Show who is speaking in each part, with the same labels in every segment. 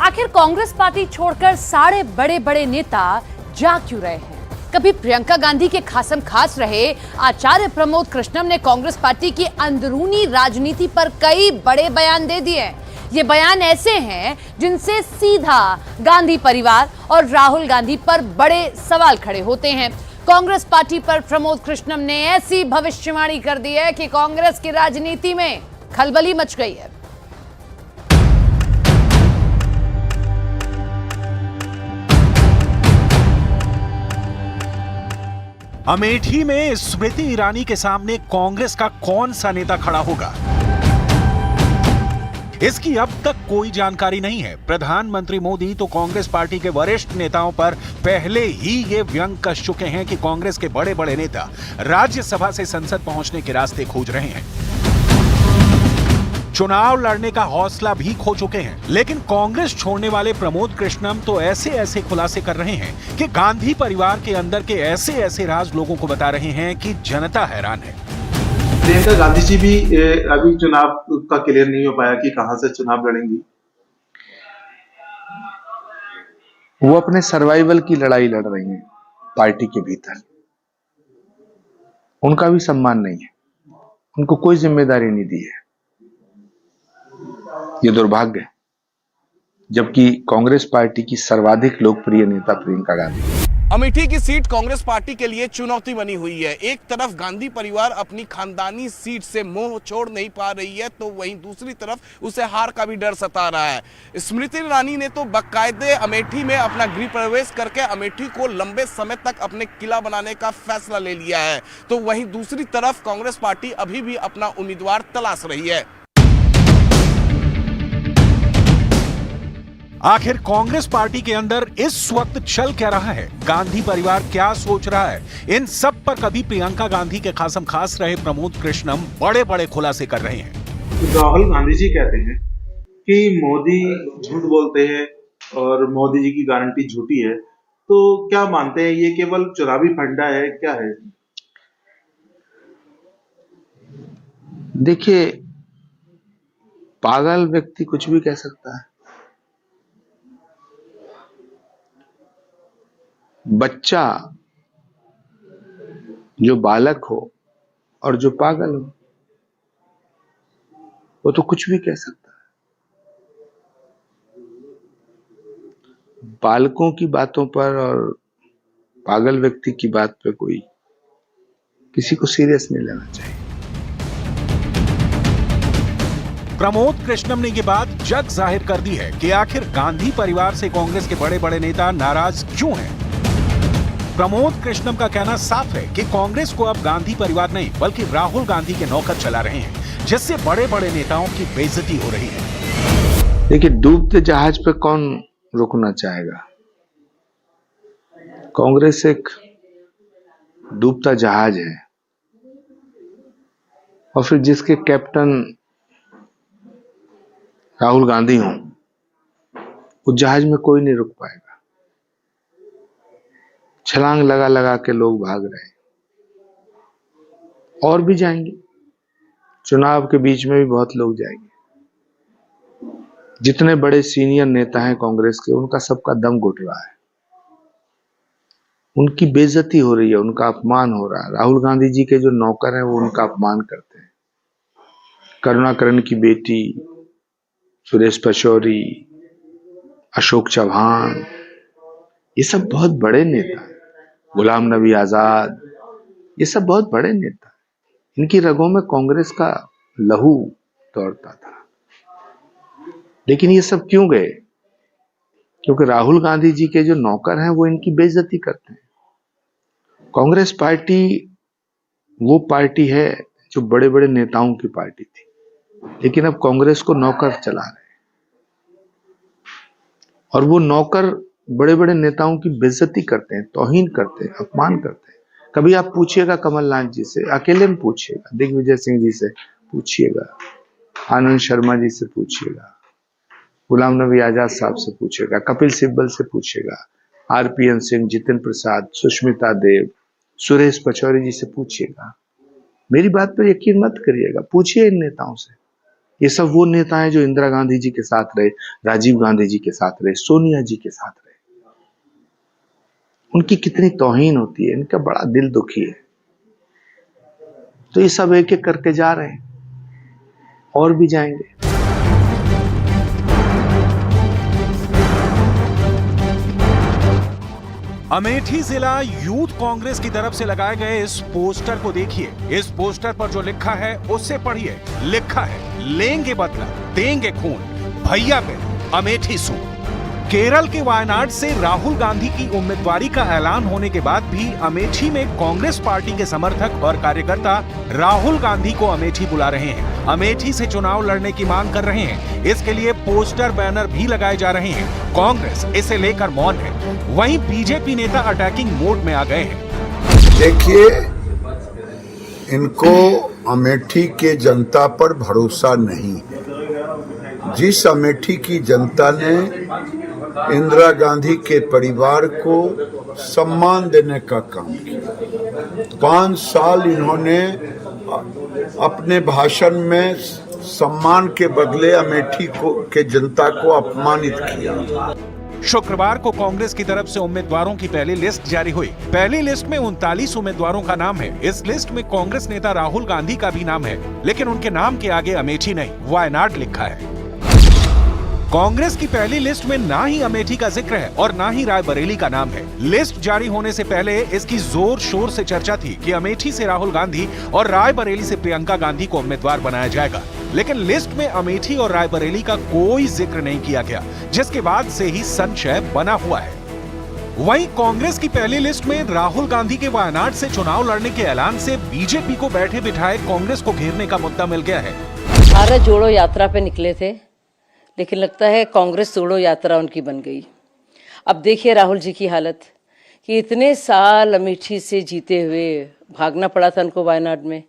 Speaker 1: आखिर कांग्रेस पार्टी छोड़कर सारे बड़े बड़े नेता जा क्यों रहे हैं? कभी प्रियंका गांधी के खासम खास रहे आचार्य प्रमोद कृष्णम ने कांग्रेस पार्टी की अंदरूनी राजनीति पर कई बड़े बयान दे दिए। ये बयान ऐसे हैं जिनसे सीधा गांधी परिवार और राहुल गांधी पर बड़े सवाल खड़े होते हैं। कांग्रेस पार्टी पर प्रमोद कृष्णम ने ऐसी भविष्यवाणी कर दी है कि कांग्रेस की राजनीति में खलबली मच गई है।
Speaker 2: अमेठी में स्मृति ईरानी के सामने कांग्रेस का कौन सा नेता खड़ा होगा, इसकी अब तक कोई जानकारी नहीं है। प्रधानमंत्री मोदी तो कांग्रेस पार्टी के वरिष्ठ नेताओं पर पहले ही ये व्यंग कस चुके हैं कि कांग्रेस के बड़े बड़े नेता राज्यसभा से संसद पहुंचने के रास्ते खोज रहे हैं, चुनाव लड़ने का हौसला भी खो चुके हैं। लेकिन कांग्रेस छोड़ने वाले प्रमोद कृष्णम तो ऐसे खुलासे कर रहे हैं कि गांधी परिवार के अंदर के ऐसे राज लोगों को बता रहे हैं कि जनता हैरान है।
Speaker 3: प्रियंका गांधी जी भी अभी चुनाव का क्लियर नहीं हो पाया कि कहां से चुनाव लड़ेंगी।
Speaker 4: वो अपने सर्वाइवल की लड़ाई लड़ रही हैं पार्टी के भीतर। उनका भी सम्मान नहीं है, उनको कोई जिम्मेदारी नहीं दी है। ये दुर्भाग्य है, जबकि कांग्रेस पार्टी की सर्वाधिक लोकप्रिय नेता प्रियंका गांधी।
Speaker 5: अमेठी की सीट कांग्रेस पार्टी के लिए चुनौती बनी हुई है। एक तरफ गांधी परिवार अपनी खानदानी सीट से मोह छोड़ नहीं पा रही है, तो वहीं दूसरी तरफ उसे हार का भी डर सता रहा है। स्मृति ईरानी ने तो बाकायदे अमेठी में अपना गृह प्रवेश करके अमेठी को लंबे समय तक अपने किला बनाने का फैसला ले लिया है, तो वहीं दूसरी तरफ कांग्रेस पार्टी अभी भी अपना उम्मीदवार तलाश रही है।
Speaker 2: आखिर कांग्रेस पार्टी के अंदर इस वक्त चल क्या रहा है, गांधी परिवार क्या सोच रहा है, इन सब पर कभी प्रियंका गांधी के खासम खास रहे प्रमोद कृष्णम बड़े खुलासे कर रहे हैं।
Speaker 3: राहुल गांधी जी कहते हैं कि मोदी झूठ बोलते हैं और मोदी जी की गारंटी झूठी है, तो क्या मानते हैं ये केवल चुनावी फंडा है, क्या है?
Speaker 4: देखिए, पागल व्यक्ति कुछ भी कह सकता है। बच्चा जो बालक हो और जो पागल हो, वो तो कुछ भी कह सकता है। बालकों की बातों पर और पागल व्यक्ति की बात पे कोई किसी को सीरियस नहीं लेना चाहिए।
Speaker 2: प्रमोद कृष्णम ने ये बात जग जाहिर कर दी है कि आखिर गांधी परिवार से कांग्रेस के बड़े नेता नाराज क्यों हैं। प्रमोद कृष्णम का कहना साफ है कि कांग्रेस को अब गांधी परिवार नहीं बल्कि राहुल गांधी के नौकर चला रहे हैं, जिससे बड़े नेताओं की बेइज्जती हो रही है।
Speaker 4: देखिए, डूबते जहाज पे कौन रुकना चाहेगा? कांग्रेस एक डूबता जहाज है और फिर जिसके कैप्टन राहुल गांधी हों, उस जहाज में कोई नहीं रुक पाएगा। छलांग लगा के लोग भाग रहे हैं और भी जाएंगे। चुनाव के बीच में भी बहुत लोग जाएंगे। जितने बड़े सीनियर नेता हैं कांग्रेस के, उनका सबका दम घुट रहा है, उनकी बेइज्जती हो रही है, उनका अपमान हो रहा है। राहुल गांधी जी के जो नौकर हैं वो उनका अपमान करते हैं। करुणाकरण की बेटी, सुरेश पचौरी, अशोक चौहान, ये सब बहुत बड़े नेता हैं। गुलाम नबी आजाद, ये सब बहुत बड़े नेता। इनकी रगों में कांग्रेस का लहू दौड़ता था। लेकिन ये सब क्यों गए? क्योंकि राहुल गांधी जी के जो नौकर हैं वो इनकी बेइज्जती करते हैं। कांग्रेस पार्टी वो पार्टी है जो बड़े नेताओं की पार्टी थी, लेकिन अब कांग्रेस को नौकर चला रहे हैं और वो नौकर बड़े नेताओं की बेइज्जती करते हैं, तौहीन करते हैं, अपमान करते हैं। कभी आप पूछिएगा कमलनाथ जी से, अकेले में पूछिएगा, दिग्विजय सिंह जी से पूछिएगा, आनंद शर्मा जी से पूछिएगा, गुलाम नबी आजाद साहब से पूछिएगा, कपिल सिब्बल से पूछिएगा, आरपीएन सिंह, जितिन प्रसाद, सुष्मिता देव, सुरेश पचौरी जी से पूछिएगा। मेरी बात पर यकीन मत करिएगा, पूछिए इन नेताओं से। ये सब वो नेता हैं जो इंदिरा गांधी जी के साथ रहे, राजीव गांधी जी के साथ रहे, सोनिया जी के साथ रहे। उनकी कितनी तौहीन होती है, इनका बड़ा दिल दुखी है। तो ये सब एक एक करके जा रहे हैं और भी जाएंगे।
Speaker 2: अमेठी जिला यूथ कांग्रेस की तरफ से लगाए गए इस पोस्टर को देखिए। इस पोस्टर पर जो लिखा है उससे पढ़िए। लिखा है, लेंगे बदला, देंगे खून, भैया पे अमेठी सू। केरल के वायनाड से राहुल गांधी की उम्मीदवारी का ऐलान होने के बाद भी अमेठी में कांग्रेस पार्टी के समर्थक और कार्यकर्ता राहुल गांधी को अमेठी बुला रहे हैं, अमेठी से चुनाव लड़ने की मांग कर रहे हैं। इसके लिए पोस्टर बैनर भी लगाए जा रहे हैं। कांग्रेस इसे लेकर मौन है। वहीं बीजेपी नेता अटैकिंग मोड में आ गए हैं।
Speaker 6: देखिए, इनको अमेठी के जनता पर भरोसा नहीं है। जिस अमेठी की जनता ने इंदिरा गांधी के परिवार को सम्मान देने का काम किया, 5 साल इन्होंने अपने भाषण में सम्मान के बदले अमेठी के जनता को अपमानित किया।
Speaker 2: शुक्रवार को कांग्रेस की तरफ से उम्मीदवारों की पहली लिस्ट जारी हुई। पहली लिस्ट में 39 उम्मीदवारों का नाम है। इस लिस्ट में कांग्रेस नेता राहुल गांधी का भी नाम है, लेकिन उनके नाम के आगे अमेठी नहीं, वायनाड लिखा है। कांग्रेस की पहली लिस्ट में ना ही अमेठी का जिक्र है और ना ही रायबरेली का नाम है। लिस्ट जारी होने से पहले इसकी जोर शोर से चर्चा थी कि अमेठी से राहुल गांधी और रायबरेली से प्रियंका गांधी को उम्मीदवार बनाया जाएगा, लेकिन लिस्ट में अमेठी और रायबरेली का कोई जिक्र नहीं किया गया, जिसके बाद से ही संशय बना हुआ है। वहीं कांग्रेस की पहली लिस्ट में राहुल गांधी के वायनाड से चुनाव लड़ने के ऐलान से बीजेपी को बैठे बिठाए कांग्रेस को घेरने का मुद्दा मिल गया है।
Speaker 7: भारत जोड़ो यात्रा पे निकले थे, लेकिन लगता है कांग्रेस जोड़ो यात्रा उनकी बन गई। अब देखिए राहुल जी की हालत कि इतने साल अमेठी से जीते हुए भागना पड़ा था उनको वायनाड में,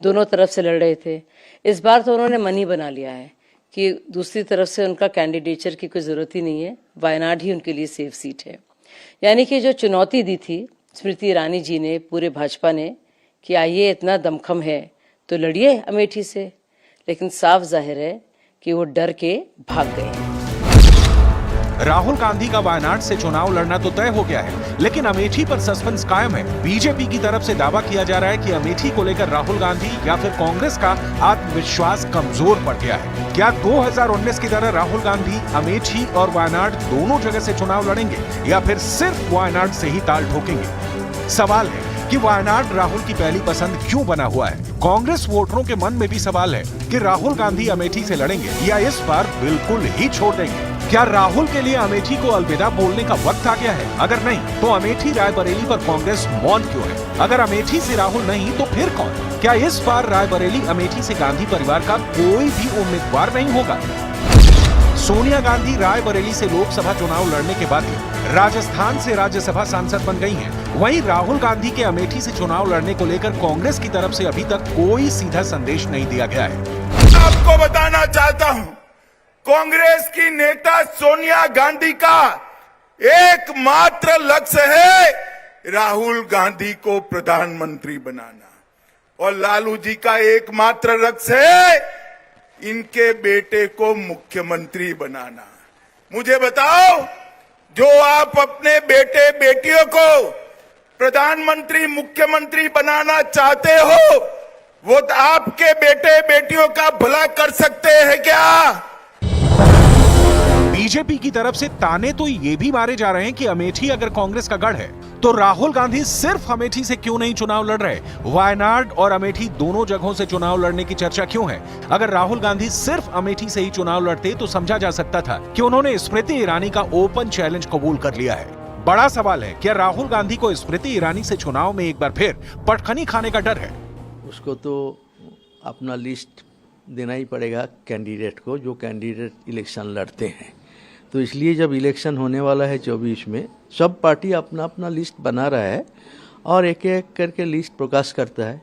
Speaker 7: दोनों तरफ से लड़ रहे थे। इस बार तो उन्होंने मन ही बना लिया है कि दूसरी तरफ से उनका कैंडिडेचर की कोई ज़रूरत ही नहीं है, वायनाड ही उनके लिए सेफ सीट है। यानी कि जो चुनौती दी थी स्मृति ईरानी जी ने, पूरे भाजपा ने, कि आइए इतना दमखम है तो लड़िए अमेठी से, लेकिन साफ जाहिर है कि वो डर के भाग गए।
Speaker 2: राहुल गांधी का वायनाड से चुनाव लड़ना तो तय हो गया है, लेकिन अमेठी पर सस्पेंस कायम है। बीजेपी की तरफ से दावा किया जा रहा है कि अमेठी को लेकर राहुल गांधी या फिर कांग्रेस का आत्मविश्वास कमजोर पड़ गया है। क्या 2019 की तरह राहुल गांधी अमेठी और वायनाड दोनों जगह से चुनाव लड़ेंगे या फिर सिर्फ वायनाड से ही ताल ठोकेंगे? सवाल है कि वायनाड राहुल की पहली पसंद क्यों बना हुआ है। कांग्रेस वोटरों के मन में भी सवाल है कि राहुल गांधी अमेठी से लड़ेंगे या इस बार बिल्कुल ही छोड़ देंगे। क्या राहुल के लिए अमेठी को अलविदा बोलने का वक्त आ गया है? अगर नहीं तो अमेठी रायबरेली पर कांग्रेस मौन क्यों है? अगर अमेठी से राहुल नहीं तो फिर कौन? क्या इस बार रायबरेली अमेठी से गांधी परिवार का कोई भी उम्मीदवार नहीं होगा? सोनिया गांधी रायबरेली से लोकसभा चुनाव लड़ने के बाद राजस्थान से राज्यसभा सांसद बन गई हैं। वहीं राहुल गांधी के अमेठी से चुनाव लड़ने को लेकर कांग्रेस की तरफ से अभी तक कोई सीधा संदेश नहीं दिया गया है।
Speaker 8: आपको बताना चाहता हूं, कांग्रेस की नेता सोनिया गांधी का एकमात्र लक्ष्य है राहुल गांधी को प्रधानमंत्री बनाना, और लालू जी का एकमात्र लक्ष्य है इनके बेटे को मुख्यमंत्री बनाना। मुझे बताओ, जो आप अपने बेटे बेटियों को प्रधानमंत्री मुख्यमंत्री बनाना चाहते हो, वो तो आपके बेटे बेटियों का भला कर सकते हैं क्या?
Speaker 2: बीजेपी की तरफ से ताने तो ये भी मारे जा रहे हैं कि अमेठी अगर कांग्रेस का गढ़ है तो राहुल गांधी सिर्फ अमेठी से क्यों नहीं चुनाव लड़ रहे? वायनाड और अमेठी दोनों जगहों से चुनाव लड़ने की चर्चा क्यों है? अगर राहुल गांधी सिर्फ अमेठी से ही चुनाव लड़ते तो समझा जा सकता था कि उन्होंने स्मृति ईरानी का ओपन चैलेंज कबूल कर लिया है। बड़ा सवाल है, क्या राहुल गांधी को स्मृति ईरानी से चुनाव में एक बार फिर पटखनी खाने का डर है?
Speaker 9: उसको तो अपना लिस्ट देना ही पड़ेगा कैंडिडेट को, जो कैंडिडेट इलेक्शन लड़ते हैं। तो इसलिए जब इलेक्शन होने वाला है 24 में, सब पार्टी अपना अपना लिस्ट बना रहा है और एक एक करके लिस्ट प्रकाश करता है।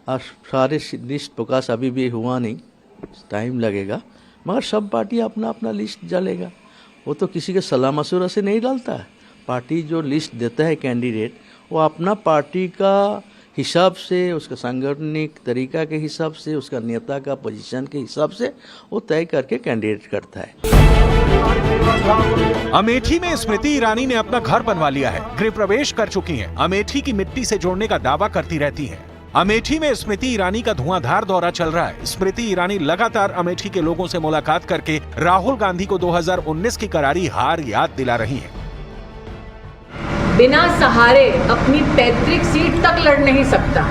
Speaker 9: और सारे लिस्ट प्रकाश अभी भी हुआ नहीं, टाइम लगेगा, मगर सब पार्टी अपना अपना लिस्ट डालेगा। वो तो किसी के सलाह मशवरा से नहीं डालता है। पार्टी जो लिस्ट देता है कैंडिडेट, वो अपना पार्टी का हिसाब से, उसका सांगठनिक तरीका के हिसाब से, उसका नेता का पोजीशन के हिसाब से वो तय करके कैंडिडेट करता है।
Speaker 2: अमेठी में स्मृति ईरानी ने अपना घर बनवा लिया है, गृह प्रवेश कर चुकी हैं, अमेठी की मिट्टी से जोड़ने का दावा करती रहती हैं। अमेठी में स्मृति ईरानी का धुआंधार दौरा चल रहा है। स्मृति ईरानी लगातार अमेठी के लोगों से मुलाकात करके राहुल गांधी को 2019 की करारी हार याद दिला रही हैं।
Speaker 10: बिना सहारे अपनी पैतृक सीट तक लड़ नहीं सकता,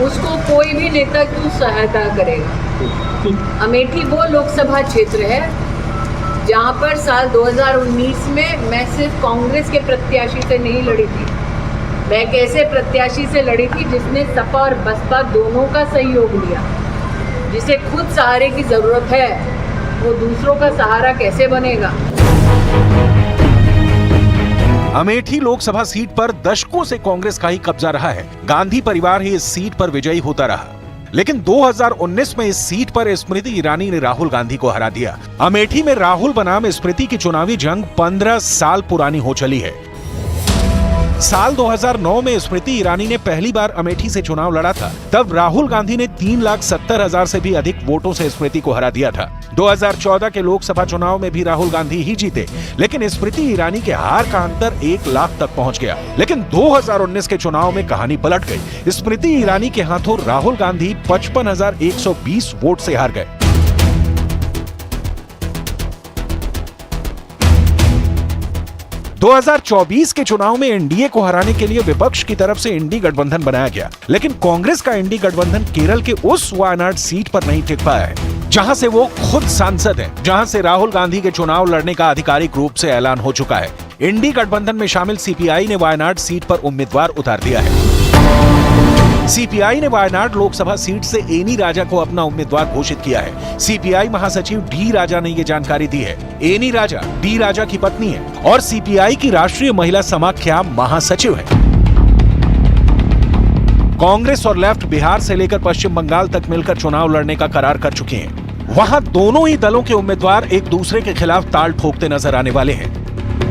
Speaker 10: उसको कोई भी नेता क्यों सहायता करेगा। अमेठी वो लोकसभा क्षेत्र है जहां पर साल 2019 में मैं सिर्फ कांग्रेस के प्रत्याशी से नहीं लड़ी थी, मैं एक ऐसे प्रत्याशी से लड़ी थी जिसने सपा और बसपा दोनों का सहयोग लिया। जिसे खुद सहारे की जरूरत है वो दूसरों का सहारा कैसे बनेगा।
Speaker 2: अमेठी लोकसभा सीट पर दशकों से कांग्रेस का ही कब्जा रहा है। गांधी परिवार ही इस सीट पर विजयी होता रहा, लेकिन 2019 में इस सीट पर स्मृति ईरानी ने राहुल गांधी को हरा दिया। अमेठी में राहुल बनाम स्मृति की चुनावी जंग 15 साल पुरानी हो चली है। साल 2009 में स्मृति ईरानी ने पहली बार अमेठी से चुनाव लड़ा था। तब राहुल गांधी ने 3,70,000 से भी अधिक वोटों से स्मृति को हरा दिया था। 2014 के लोकसभा चुनाव में भी राहुल गांधी ही जीते, लेकिन स्मृति ईरानी के हार का अंतर 1 लाख तक पहुंच गया। लेकिन 2019 के चुनाव में कहानी पलट गई। स्मृति ईरानी के हाथों राहुल गांधी 55,120 वोट से हार गए। दो 2024 के चुनाव में एनडीए को हराने के लिए विपक्ष की तरफ से इंडी गठबंधन बनाया गया, लेकिन कांग्रेस का इंडी गठबंधन केरल के उस वायनाड सीट पर नहीं टिक पाया है, जहां से वो खुद सांसद हैं, जहां से राहुल गांधी के चुनाव लड़ने का आधिकारिक रूप से ऐलान हो चुका है। इंडी गठबंधन में शामिल सीपीआई ने वायनाड सीट पर उम्मीदवार उतार दिया है। सीपीआई ने वायनाड लोकसभा सीट से एनी राजा को अपना उम्मीदवार घोषित किया है। सीपीआई महासचिव डी राजा ने ये जानकारी दी है। एनी राजा डी राजा की पत्नी है और सीपीआई की राष्ट्रीय महिला समाख्या महासचिव है। कांग्रेस और लेफ्ट बिहार से लेकर पश्चिम बंगाल तक मिलकर चुनाव लड़ने का करार कर चुके हैं। वहां दोनों ही दलों के उम्मीदवार एक दूसरे के खिलाफ ताल ठोकते नजर आने वाले हैं।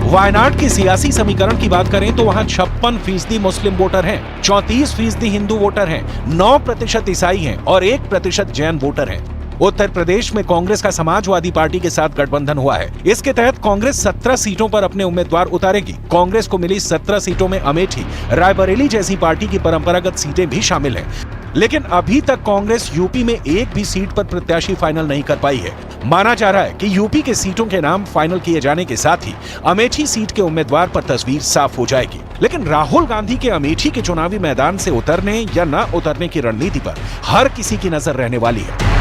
Speaker 2: वायनाड के सियासी समीकरण की बात करें तो वहां 56% मुस्लिम वोटर हैं, 34% हिंदू वोटर हैं, 9% ईसाई हैं और 1% जैन वोटर हैं। उत्तर प्रदेश में कांग्रेस का समाजवादी पार्टी के साथ गठबंधन हुआ है। इसके तहत कांग्रेस 17 सीटों पर अपने उम्मीदवार उतारेगी। कांग्रेस को मिली 17 सीटों में अमेठी, रायबरेली जैसी पार्टी की परंपरागत सीटें भी शामिल हैं। लेकिन अभी तक कांग्रेस यूपी में एक भी सीट पर प्रत्याशी फाइनल नहीं कर पाई है। माना जा रहा है कि यूपी के सीटों के नाम फाइनल किए जाने के साथ ही अमेठी सीट के उम्मीदवार पर तस्वीर साफ हो जाएगी। लेकिन राहुल गांधी के अमेठी के चुनावी मैदान से उतरने या न उतरने की रणनीति पर हर किसी की नजर रहने वाली है।